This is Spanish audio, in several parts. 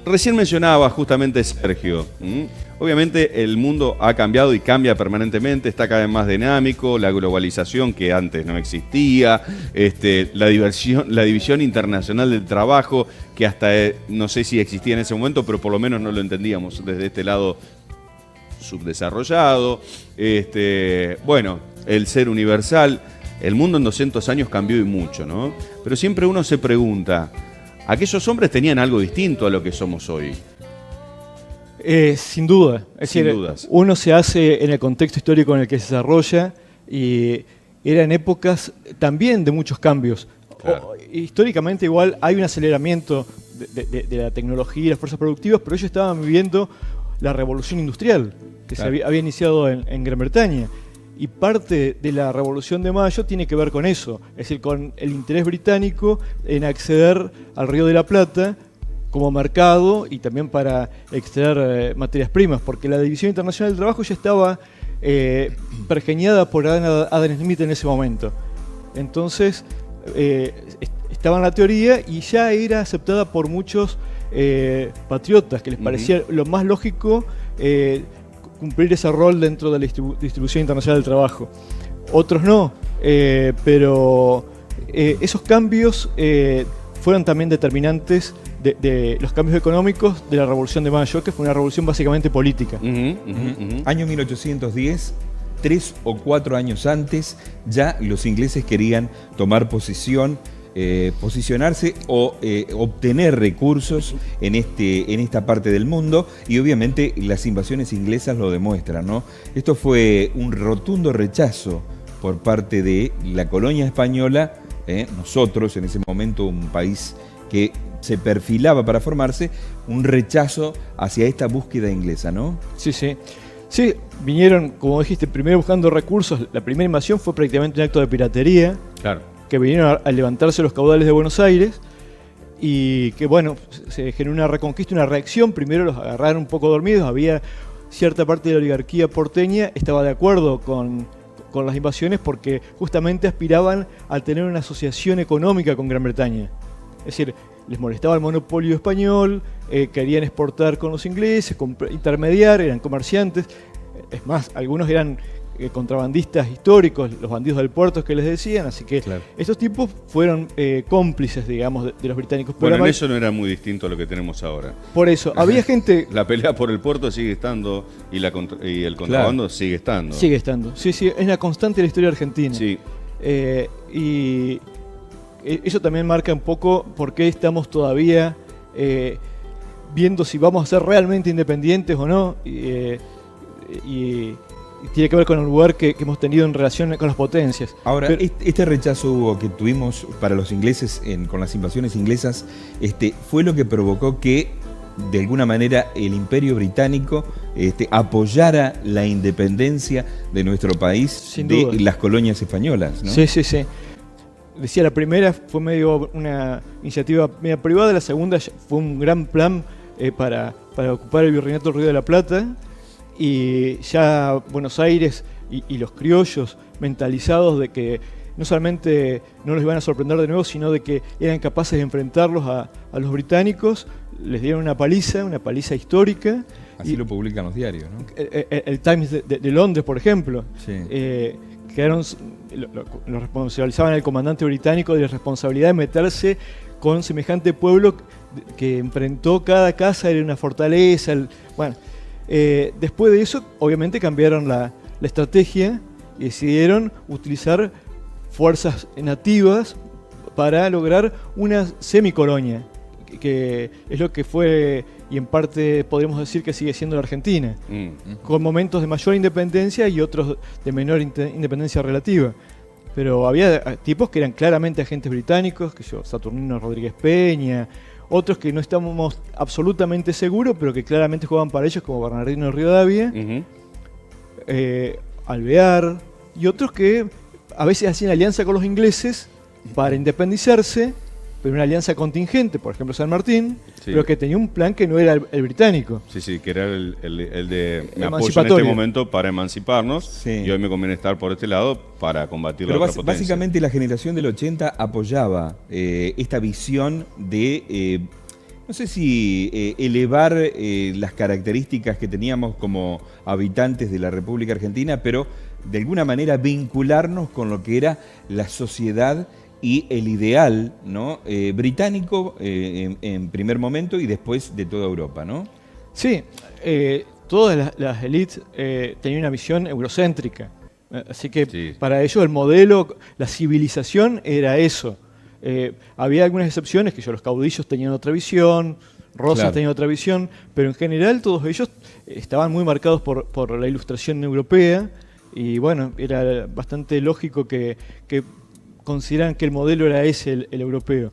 Recién mencionaba justamente Sergio. Obviamente el mundo ha cambiado y cambia permanentemente, está cada vez más dinámico, la globalización que antes no existía, la división internacional del trabajo, que hasta no sé si existía en ese momento, pero por lo menos no lo entendíamos desde este lado subdesarrollado. Bueno, el ser universal. El mundo en 200 años cambió y mucho, ¿no? Pero siempre uno se pregunta, ¿aquellos hombres tenían algo distinto a lo que somos hoy? Sin duda. Es Sin decir, dudas. uno se hace en el contexto histórico en el que se desarrolla y eran épocas también de muchos cambios. Claro. Históricamente igual hay un aceleramiento de la tecnología y las fuerzas productivas, pero ellos estaban viviendo la revolución industrial que Claro. se había iniciado en Gran Bretaña. Y parte de la Revolución de Mayo tiene que ver con eso, es decir, con el interés británico en acceder al Río de la Plata como mercado y también para extraer materias primas, porque la División Internacional del Trabajo ya estaba pergeñada por Adam Smith en ese momento. Entonces, estaba en la teoría y ya era aceptada por muchos patriotas, que les parecía lo más lógico cumplir ese rol dentro de la distribución internacional del trabajo. Otros no, pero esos cambios fueron también determinantes de los cambios económicos de la Revolución de Mayo, que fue una revolución básicamente política. Año 1810, 3 o 4 años antes, ya los ingleses querían tomar posicionarse o obtener recursos en esta parte del mundo, y obviamente las invasiones inglesas lo demuestran, ¿no? Esto fue un rotundo rechazo por parte de la colonia española, nosotros en ese momento un país que se perfilaba para formarse, un rechazo hacia esta búsqueda inglesa, ¿no? Sí, sí. Sí, vinieron, como dijiste, primero buscando recursos. La primera invasión fue prácticamente un acto de piratería. Claro. Que vinieron a levantarse los caudales de Buenos Aires y que, bueno, se generó una reconquista, una reacción. Primero los agarraron un poco dormidos. Había cierta parte de la oligarquía porteña estaba de acuerdo con las invasiones porque justamente aspiraban a tener una asociación económica con Gran Bretaña. Es decir, les molestaba el monopolio español, querían exportar con los ingleses, intermediar, eran comerciantes. Es más, algunos eran contrabandistas históricos, los bandidos del puerto que les decían, así que claro, estos tipos fueron cómplices, digamos, de los británicos. Bueno, en eso no era muy distinto a lo que tenemos ahora. Por eso, había gente... La pelea por el puerto sigue estando y el contrabando sigue estando. Sigue estando, sí, sí, es una constante de la historia argentina. Sí. Y eso también marca un poco por qué estamos todavía viendo si vamos a ser realmente independientes o no. Y tiene que ver con el lugar que hemos tenido en relación con las potencias. Ahora, este rechazo, Hugo, que tuvimos para los ingleses con las invasiones inglesas, fue lo que provocó que, de alguna manera, el Imperio Británico apoyara la independencia de nuestro país de las colonias españolas, ¿no? Sí, sí, sí. Decía, la primera fue medio una iniciativa media privada, la segunda fue un gran plan para ocupar el Virreinato del Río de la Plata. Y ya Buenos Aires y los criollos mentalizados de que no solamente no los iban a sorprender de nuevo, sino de que eran capaces de enfrentarlos a los británicos, les dieron una paliza histórica. Así lo publican los diarios, ¿no? El Times de Londres, por ejemplo, sí. Lo responsabilizaban al comandante británico de la responsabilidad de meterse con semejante pueblo que enfrentó cada casa, era una fortaleza. Bueno. Después de eso, obviamente cambiaron la estrategia y decidieron utilizar fuerzas nativas para lograr una semicolonia, que es lo que fue, y en parte podríamos decir que sigue siendo la Argentina, con momentos de mayor independencia y otros de menor independencia relativa. Pero había tipos que eran claramente agentes británicos, Saturnino Rodríguez Peña, otros que no estamos absolutamente seguros, pero que claramente jugaban para ellos, como Bernardino Rivadavia, Alvear, y otros que a veces hacían alianza con los ingleses para independizarse, pero una alianza contingente, por ejemplo San Martín, pero que tenía un plan que no era el británico. Sí, sí, que era el de me apoyo en este momento para emanciparnos, y hoy me conviene estar por este lado para combatir la otra potencia. Básicamente la generación del 80 apoyaba esta visión de, no sé si elevar las características que teníamos como habitantes de la República Argentina, pero de alguna manera vincularnos con lo que era la sociedad y el ideal, ¿no? Británico en primer momento y después de toda Europa, ¿no? Sí, todas las élites tenían una visión eurocéntrica. Así que Sí. para ellos el modelo, la civilización era eso. Había algunas excepciones, que los caudillos tenían otra visión, Rosas Claro. tenía otra visión, pero en general todos ellos estaban muy marcados por la ilustración europea y bueno, era bastante lógico que consideraran que el modelo era ese, el europeo.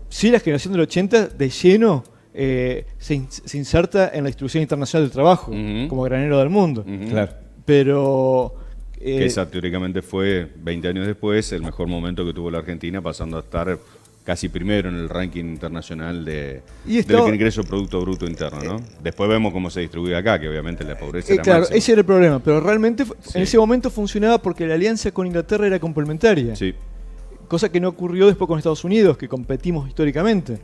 Sí, la generación del 80 de lleno se inserta en la distribución internacional del trabajo, Ujú. como granero del mundo. Ujú. Claro. Pero Que esa teóricamente fue, 20 años después, el mejor momento que tuvo la Argentina, pasando a estar casi primero en el ranking internacional Y estaba- del ingreso Producto Bruto Interno, ¿no? Después vemos cómo se distribuye acá, que obviamente la pobreza era claro, máxima. ese era el problema, pero realmente Sí. en ese momento funcionaba porque la alianza con Inglaterra era complementaria, Sí. cosa que no ocurrió después con Estados Unidos, que competimos históricamente.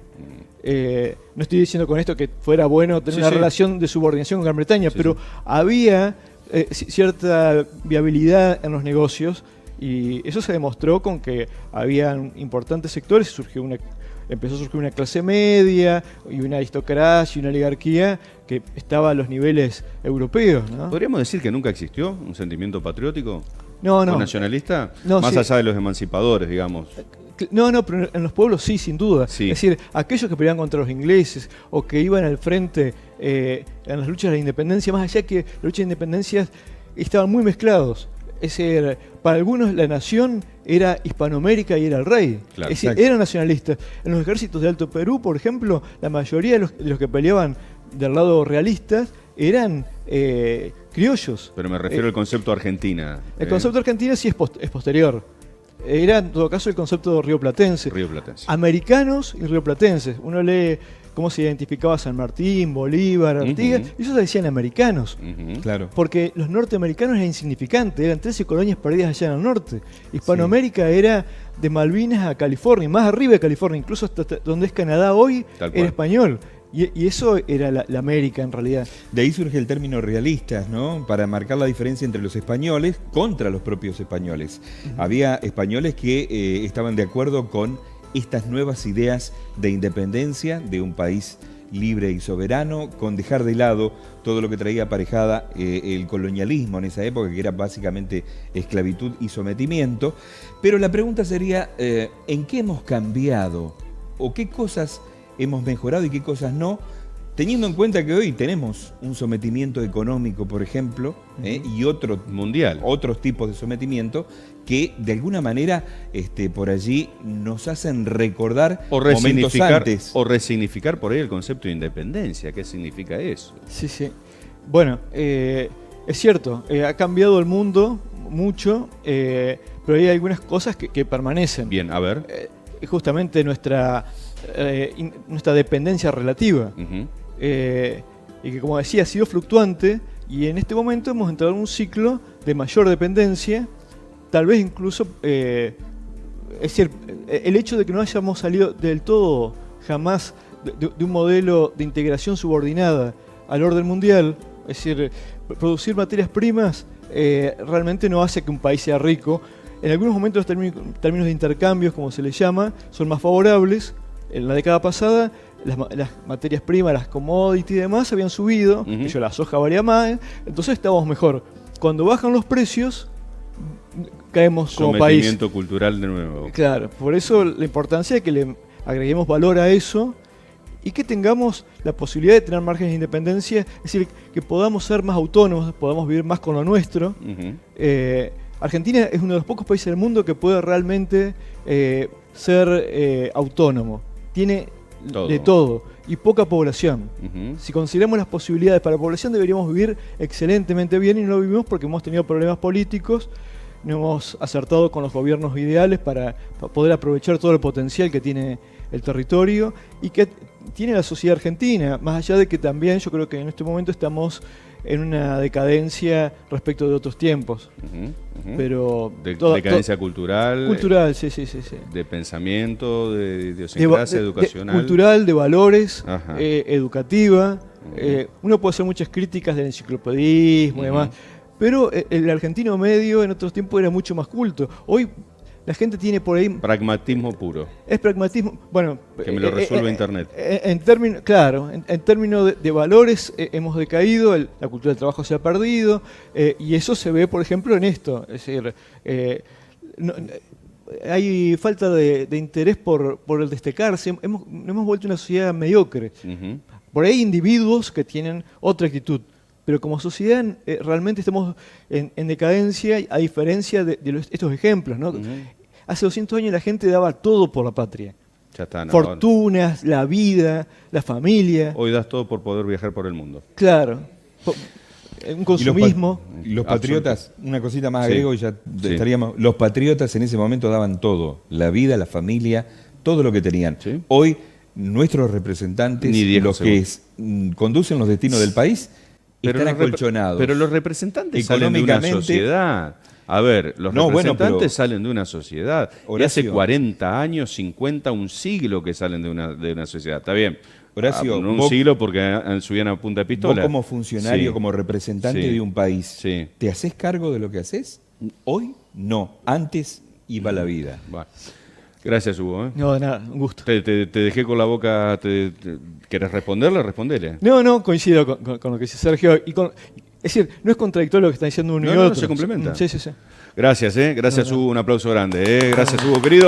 No estoy diciendo con esto que fuera bueno tener Sí, una sí. relación de subordinación con Gran Bretaña, Sí, pero sí. había cierta viabilidad en los negocios y eso se demostró con que habían importantes sectores y empezó a surgir una clase media y una aristocracia y una oligarquía que estaba a los niveles europeos, ¿no? ¿Podríamos decir que nunca existió un sentimiento patriótico No, o no. nacionalista? No, Más sí. allá de los emancipadores, digamos. No, pero en los pueblos sí, sin duda. Sí. Es decir, aquellos que peleaban contra los ingleses o que iban al frente en las luchas de la independencia, más allá que las luchas de independencia estaban muy mezclados. Es decir, para algunos la nación era Hispanoamérica y era el rey. Claro, es decir, exacto. eran nacionalistas. En los ejércitos de Alto Perú, por ejemplo, la mayoría de los que peleaban del lado realistas eran criollos. Pero me refiero al concepto Argentina. El concepto argentino sí es posterior. Era en todo caso el concepto rioplatense. Río Platense. Americanos y rioplatenses. Uno lee cómo se identificaba San Martín, Bolívar, Artigas, Ujú. y ellos decían americanos. Ujú. Claro. Porque los norteamericanos eran insignificantes, eran 13 colonias perdidas allá en el norte. Hispanoamérica era de Malvinas a California, más arriba de California, incluso hasta donde es Canadá hoy, Tal cual. era español. Y eso era la América en realidad. De ahí surge el término realistas, ¿no? Para marcar la diferencia entre los españoles contra los propios españoles. Había españoles que estaban de acuerdo con estas nuevas ideas de independencia de un país libre y soberano, con dejar de lado todo lo que traía aparejada el colonialismo en esa época, que era básicamente esclavitud y sometimiento. Pero la pregunta sería, ¿en qué hemos cambiado? ¿O qué cosas hemos mejorado y qué cosas no? Teniendo en cuenta que hoy tenemos un sometimiento económico, por ejemplo, y Mundial. otros tipos de sometimiento que de alguna manera por allí nos hacen recordar O momentos resignificar, antes. o resignificar por ahí el concepto de independencia. ¿Qué significa eso? Sí, sí. Bueno, es cierto, ha cambiado el mundo mucho, pero hay algunas cosas que permanecen. Bien, a ver. Justamente nuestra dependencia relativa. Ujú. Y que, como decía, ha sido fluctuante y en este momento hemos entrado en un ciclo de mayor dependencia, tal vez incluso, es decir, el hecho de que no hayamos salido del todo jamás de un modelo de integración subordinada al orden mundial, es decir, producir materias primas realmente no hace que un país sea rico. En algunos momentos los términos de intercambios, como se les llama, son más favorables. En la década pasada las materias primas, las commodities y demás habían subido, Ujú. la soja valía más, entonces estábamos mejor. Cuando bajan los precios, caemos como país. Sometimiento cultural de nuevo. Claro, por eso la importancia de que le agreguemos valor a eso y que tengamos la posibilidad de tener márgenes de independencia, es decir, que podamos ser más autónomos, podamos vivir más con lo nuestro. Ujú. Argentina es uno de los pocos países del mundo que puede realmente ser autónomo. Tiene Todo. de todo y poca población. Ujú. Si consideramos las posibilidades para la población, deberíamos vivir excelentemente bien y no lo vivimos porque hemos tenido problemas políticos, no hemos acertado con los gobiernos ideales para poder aprovechar todo el potencial que tiene el territorio y que tiene la sociedad argentina, más allá de que también yo creo que en este momento estamos en una decadencia respecto de otros tiempos. Pero decadencia cultural. Cultural, sí. De pensamiento, de idiosincrasia educacional. Cultural, de valores, Ajá. Educativa. Uno puede hacer muchas críticas del enciclopedismo y demás, pero el argentino medio en otros tiempos era mucho más culto. Hoy la gente tiene por ahí... Pragmatismo puro. Es pragmatismo, bueno... Que me lo resuelve Internet. En términos de valores hemos decaído, la cultura del trabajo se ha perdido, y eso se ve, por ejemplo, en esto. Es decir, hay falta de interés por el destacarse. Hemos vuelto una sociedad mediocre. Por ahí hay individuos que tienen otra actitud, pero como sociedad realmente estamos en decadencia, a diferencia de estos ejemplos, ¿no? Hace 200 años la gente daba todo por la patria. Ya está, no, Fortunas, la vida, la familia. Hoy das todo por poder viajar por el mundo. Claro. Un consumismo. Y los patriotas, una cosita más agrego y ya estaríamos. Los patriotas en ese momento daban todo: la vida, la familia, todo lo que tenían. Sí. Hoy, nuestros representantes, los que conducen los destinos del país, están acolchonados. Pero los representantes salen de una sociedad. A ver, los representantes salen de una sociedad. Y hace 40 años, 50, un siglo que salen de una sociedad. Está bien. Horacio, no un siglo porque subían a punta de pistola. Vos como funcionario, como representante de un país, ¿te haces cargo de lo que haces? Hoy no. Antes iba la vida. Bueno. Gracias, Hugo. No, de nada, un gusto. Te dejé con la boca. ¿Querés responderle? Respondele. No, coincido con lo que dice Sergio. Es decir, no es contradictorio lo que están diciendo uno y otro. No, se complementa. Sí. Gracias, Gracias, Hugo. Un aplauso grande, Gracias, Hugo, querido.